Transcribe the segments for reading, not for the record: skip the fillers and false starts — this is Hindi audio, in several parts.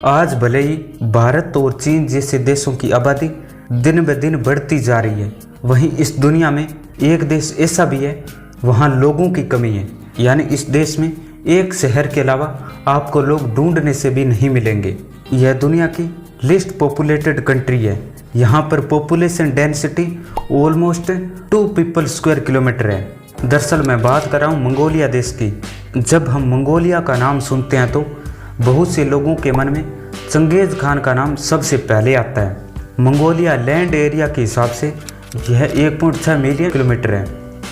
आज भले ही भारत और चीन जैसे देशों की आबादी दिन ब दिन बढ़ती जा रही है, वहीं इस दुनिया में एक देश ऐसा भी है वहाँ लोगों की कमी है। यानी इस देश में एक शहर के अलावा आपको लोग ढूंढने से भी नहीं मिलेंगे। यह दुनिया की लिस्ट पॉपुलेटेड कंट्री है। यहाँ पर population density almost 2 people square kilometre है। दरअसल मैं बात कर रहा हूँ मंगोलिया देश की। जब हम मंगोलिया का नाम सुनते हैं तो बहुत से लोगों के मन में चंगेज़ खान का नाम सबसे पहले आता है। मंगोलिया लैंड एरिया के हिसाब से यह 1.6 मिलियन किलोमीटर है,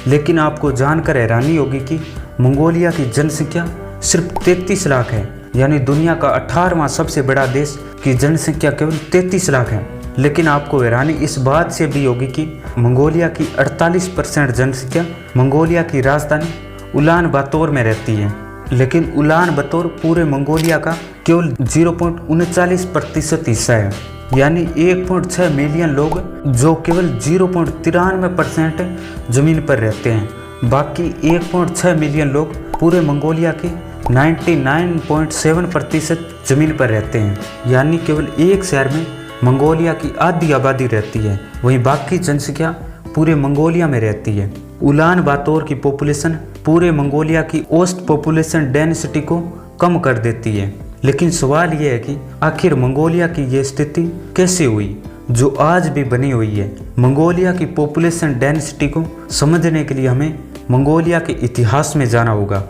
लेकिन आपको जानकर हैरानी होगी कि मंगोलिया की जनसंख्या सिर्फ 33 लाख है। यानी दुनिया का 18वां सबसे बड़ा देश की जनसंख्या केवल 33 लाख है। लेकिन आपको हैरानी इस बात से भी होगी कि मंगोलिया की 48% जनसंख्या मंगोलिया की राजधानी उलान बातोर में रहती है। लेकिन उलान बातोर पूरे मंगोलिया का केवल 0.39% हिस्सा है। यानी 1.6 मिलियन लोग जो केवल 0.93% जमीन पर रहते हैं। बाकी 1.6 मिलियन लोग पूरे मंगोलिया के 99.7% जमीन पर रहते हैं। यानी केवल एक शहर में मंगोलिया की आधी आबादी रहती है, वहीं बाकी जनसंख्या पूरे मंगोलिया में रहती है। उलान बातोर की पॉपुलेशन पूरे मंगोलिया की औसत पॉपुलेशन डेंसिटी को कम कर देती है। लेकिन सवाल यह है कि आखिर मंगोलिया की ये स्थिति कैसे हुई जो आज भी बनी हुई है। मंगोलिया की पॉपुलेशन डेंसिटी को समझने के लिए हमें मंगोलिया के इतिहास में जाना होगा।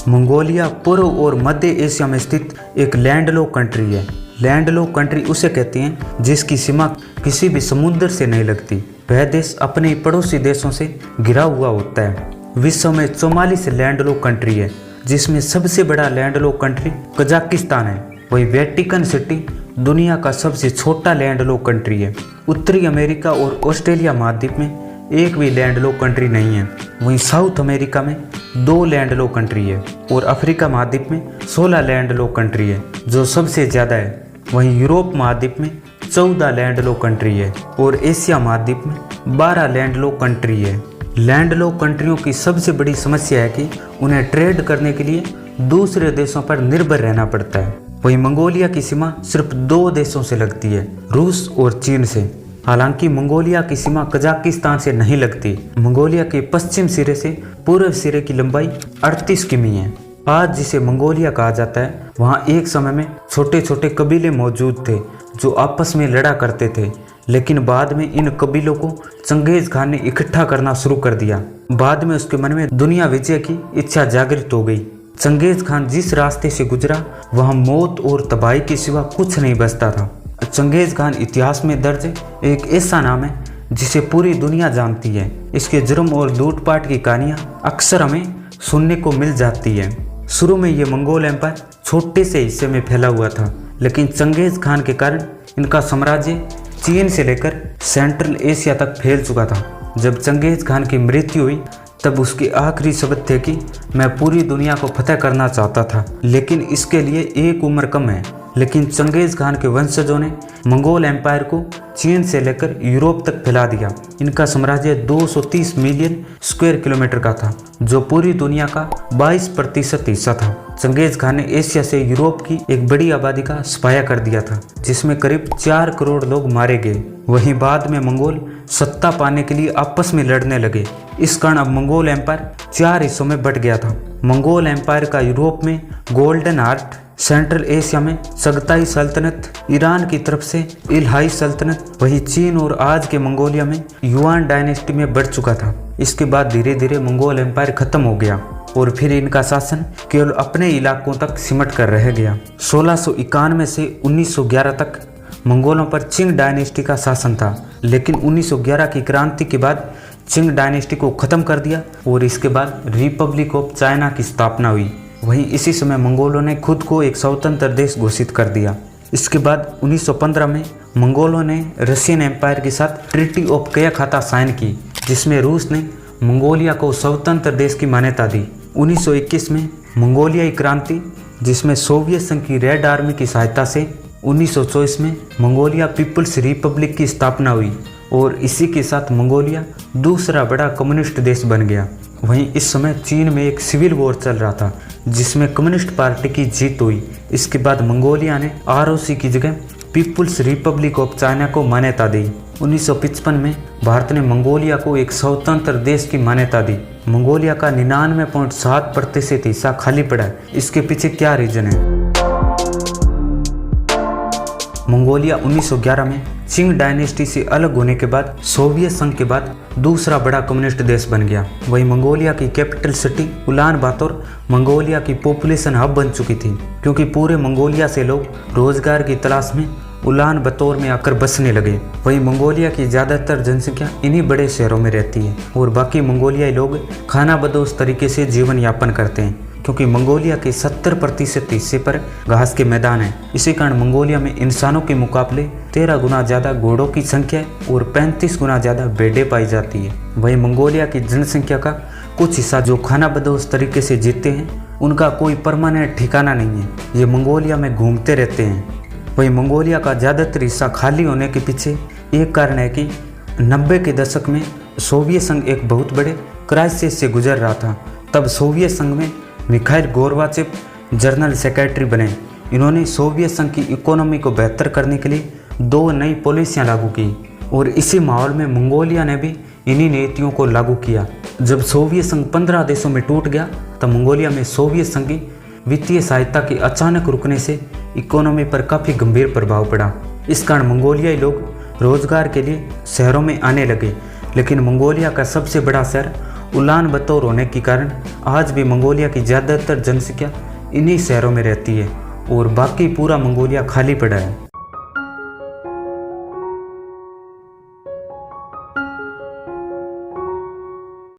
मंगोलिया पूर्व और मध्य एशिया में स्थित एक लैंडलॉक कंट्री है। लैंडलॉक कंट्री उसे कहते हैं जिसकी सीमा किसी भी समुद्र से नहीं लगती। वह देश अपने पड़ोसी देशों से घिरा हुआ होता है। विश्व में 44 लैंडलॉक कंट्री है, जिसमें सबसे बड़ा लैंडलॉक कंट्री कजाकिस्तान है। वही वेटिकन सिटी दुनिया का सबसे छोटा लैंडलॉक कंट्री है। उत्तरी अमेरिका और ऑस्ट्रेलिया महाद्वीप में एक भी लैंडलॉक कंट्री नहीं है। वहीं साउथ अमेरिका में 2 लैंडलॉक कंट्री है और अफ्रीका महाद्वीप में 16 लैंडलॉक कंट्री है, जो सबसे ज़्यादा है। वहीं यूरोप महाद्वीप में 14 लैंडलॉक कंट्री है और एशिया महाद्वीप में 12 लैंडलॉक कंट्री है। लैंडलॉक कंट्रियों की सबसे बड़ी समस्या है कि उन्हें ट्रेड करने के लिए दूसरे देशों पर निर्भर रहना पड़ता है। वहीं मंगोलिया की सीमा सिर्फ 2 देशों से लगती है, रूस और चीन से। हालांकि मंगोलिया की सीमा कजाकिस्तान से नहीं लगती। मंगोलिया के पश्चिम सिरे से पूर्व सिरे की लंबाई 38 किमी है। आज जिसे मंगोलिया कहा जाता है, वहाँ एक समय में छोटे छोटे कबीले मौजूद थे जो आपस में लड़ा करते थे। लेकिन बाद में इन कबीलों को चंगेज़ खान ने इकट्ठा करना शुरू कर दिया। बाद में उसके मन में दुनिया विजय की इच्छा जागृत हो गई। चंगेज़ खान जिस रास्ते से गुजरा वहाँ मौत और तबाही के सिवा कुछ नहीं बचता था। चंगेज़ खान इतिहास में दर्ज एक ऐसा नाम है जिसे पूरी दुनिया जानती है। इसके जुर्म और लूटपाट की कहानियाँ अक्सर हमें सुनने को मिल जाती है। शुरू में ये मंगोल एम्पायर छोटे से हिस्से में फैला हुआ था, लेकिन चंगेज़ खान के कारण इनका साम्राज्य चीन से लेकर सेंट्रल एशिया तक फैल चुका था। जब चंगेज़ खान की मृत्यु हुई तब उसके आखिरी शब्द थे कि मैं पूरी दुनिया को फतह करना चाहता था, लेकिन इसके लिए एक उम्र कम है। लेकिन चंगेज़ खान के वंशजों ने मंगोल एम्पायर को चीन से लेकर यूरोप तक फैला दिया। इनका साम्राज्य 230 मिलियन स्क्वायर किलोमीटर का था, जो पूरी दुनिया का 22% हिस्सा था। चंगेज़ खान ने एशिया से यूरोप की एक बड़ी आबादी का सफाया कर दिया था, जिसमें करीब 4 करोड़ लोग मारे गए। वहीं बाद में मंगोल सत्ता पाने के लिए आपस में लड़ने लगे। इस कारण अब मंगोल एम्पायर 4 हिस्सों में बट गया था। मंगोल एम्पायर का यूरोप में गोल्डन हार्ट, सेंट्रल एशिया में चगताई सल्तनत, ईरान की तरफ से इल्हाई सल्तनत, वही चीन और आज के मंगोलिया में युआन डायनेस्टी में बढ़ चुका था। इसके बाद धीरे धीरे मंगोल एम्पायर खत्म हो गया और फिर इनका शासन केवल अपने इलाकों तक सिमट कर रह गया। 1691 से 1911 तक मंगोलों पर चिंग डायनेस्टी का शासन था, लेकिन 1911 की क्रांति के बाद चिंग डायनेस्टी को खत्म कर दिया और इसके बाद रिपब्लिक ऑफ चाइना की स्थापना हुई। वहीं इसी समय मंगोलों ने खुद को एक स्वतंत्र देश घोषित कर दिया। इसके बाद 1915 में मंगोलों ने रशियन एम्पायर के साथ ट्रीटी ऑफ कयाखाता साइन की, जिसमें रूस ने मंगोलिया को स्वतंत्र देश की मान्यता दी। 1921 में मंगोलियाई क्रांति, जिसमें सोवियत संघ की रेड आर्मी की सहायता से 1924 में मंगोलिया पीपल्स रिपब्लिक की स्थापना हुई और इसी के साथ मंगोलिया दूसरा बड़ा कम्युनिस्ट देश बन गया। वहीं इस समय चीन में एक सिविल वॉर चल रहा था जिसमें कम्युनिस्ट पार्टी की जीत हुई। इसके बाद मंगोलिया ने ROC की जगह पीपुल्स रिपब्लिक ऑफ चाइना को मान्यता दी। 1955 में भारत ने मंगोलिया को एक स्वतंत्र देश की मान्यता दी। मंगोलिया का 99.7% हिस्सा खाली पड़ा है। इसके पीछे क्या रीजन है? मंगोलिया 1911 में चिंग डायनेस्टी से अलग होने के बाद सोवियत संघ के बाद दूसरा बड़ा कम्युनिस्ट देश बन गया। वहीं मंगोलिया की कैपिटल सिटी उलान बातर मंगोलिया की पॉपुलेशन हब बन चुकी थी, क्योंकि पूरे मंगोलिया से लोग रोजगार की तलाश में उलान बातर में आकर बसने लगे। वहीं मंगोलिया की ज़्यादातर जनसंख्या इन्हीं बड़े शहरों में रहती है और बाकी मंगोलियाई लोग खानाबदोश तरीके से जीवन यापन करते हैं, क्योंकि मंगोलिया के 70% हिस्से पर घास के मैदान हैं। इसी कारण मंगोलिया में इंसानों के मुकाबले 13 गुना ज़्यादा घोड़ों की संख्या और 35 गुना ज़्यादा भेड़ें पाई जाती है। वहीं मंगोलिया की जनसंख्या का कुछ हिस्सा जो खानाबदोश तरीके से जीते हैं, उनका कोई परमानेंट ठिकाना नहीं है, ये मंगोलिया में घूमते रहते हैं। वहीं मंगोलिया का ज़्यादातर हिस्सा खाली होने के पीछे एक कारण है कि 90 के दशक में सोवियत संघ एक बहुत बड़े क्राइसिस से गुजर रहा था। तब सोवियत संघ में मिखाइल गोर्बाचेव जनरल सेक्रेटरी बने। इन्होंने सोवियत संघ की इकोनॉमी को बेहतर करने के लिए 2 नई पॉलिसियां लागू की और इसी माहौल में मंगोलिया ने भी इन्हीं नीतियों को लागू किया। जब सोवियत संघ 15 देशों में टूट गया तब मंगोलिया में सोवियत संघ की वित्तीय सहायता के अचानक रुकने से इकोनॉमी पर काफ़ी गंभीर प्रभाव पड़ा। इस कारण मंगोलियाई लोग रोजगार के लिए शहरों में आने लगे, लेकिन मंगोलिया का सबसे बड़ा शहर उलान बातर होने के कारण आज भी मंगोलिया की ज़्यादातर जनसंख्या इन्हीं शहरों में रहती है और बाकी पूरा मंगोलिया खाली पड़ा है।